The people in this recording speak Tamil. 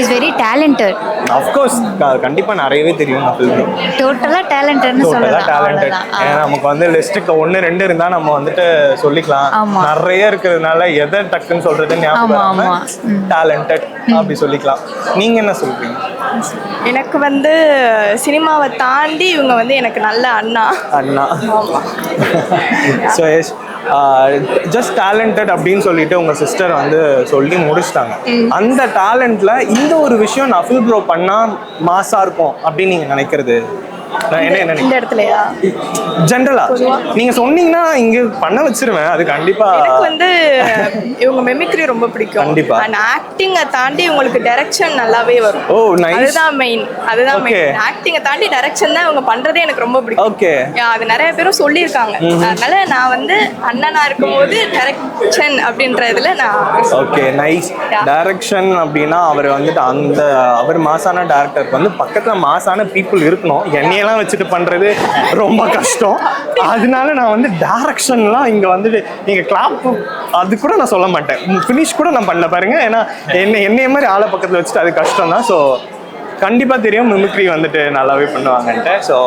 Is very talented. அஃப்கோர்ஸ் கண்டிப்பாக நிறையவே தெரியும் அஃபில் ப்ரோ. டோட்டலாக டேலண்டட்னு சொல்லலாம். டேலண்டட். ஏன்னா நமக்கு வந்து லிஸ்ட்டுக்கு 1-2 இருந்தால் நம்ம வந்துட்டு சொல்லிக்கலாம். நிறைய இருக்கிறதுனால எதை டக்குன்னு சொல்றதுன்னு ஞாபகம் டேலண்டட் அப்படி சொல்லிக்கலாம். நீங்க என்ன சொல்றீங்க? எனக்கு வந்து சினிமாவை தாண்டி இவங்க வந்து எனக்கு நல்ல அண்ணா. ஸோ எஸ், ஜஸ்ட் டேலண்டட் அப்படின்னு சொல்லிட்டு உங்க சிஸ்டர் வந்து சொல்லி முடிச்சிட்டாங்க. அந்த டேலண்ட்ல இந்த ஒரு விஷயம் நஃபில் ப்ரோ பண்ணா மாசா இருக்கும் அப்படின்னு நீங்க நினைக்கிறது இந்த இடத்துலயா? ஜென்ரலா நீங்க சொன்னீங்கன்னா இங்க பண்ண வச்சிருவேன். அது கண்டிப்பா எனக்கு வந்து இவங்க மெமிக்ரி ரொம்ப பிடிக்கும். கண்டிப்பா. அண்ட் ஆக்டிங்கை தாண்டி உங்களுக்கு டைரக்ஷன் நல்லாவே வரும். ஓ நைஸ். அதுதான் மெயின். ஆக்டிங்கை தாண்டி டைரக்ஷன் தான் இவங்க பண்றதே எனக்கு ரொம்ப பிடிக்கும். ஓகே. அது நிறைய பேரும் சொல்லியிருக்காங்க. அதனால நான் வந்து அண்ணனா இருக்கும்போது டைரக்ஷன் அப்படின்றதுல நான் ஓகே நைஸ். டைரக்ஷன் அப்படின்னா அவர் வந்துட்டு அந்த அவர் மாசான டைரக்டருக்கு வந்து பக்கத்துல மாசான பீப்புள் இருக்கணும். என்னையெல்லாம் வச்சுட்டு பண்றது ரொம்ப கஷ்டம். அதனால நான் வந்து டைரக்ஷன்லாம் இங்க வந்துட்டு நீங்க கிளாப் அது கூட நான் சொல்ல மாட்டேன். ஃபினிஷ் கூட நான் பண்ணல பாருங்க. ஏன்னா என்னைய மாதிரி ஆளை பக்கத்துல வச்சுட்டு அது கஷ்டம் தான். ஸோ கண்டிப்பா தெரியும் மிமிக்ரி வந்துட்டு நல்லாவே பண்ணுவாங்கன்ட்டு. ஸோ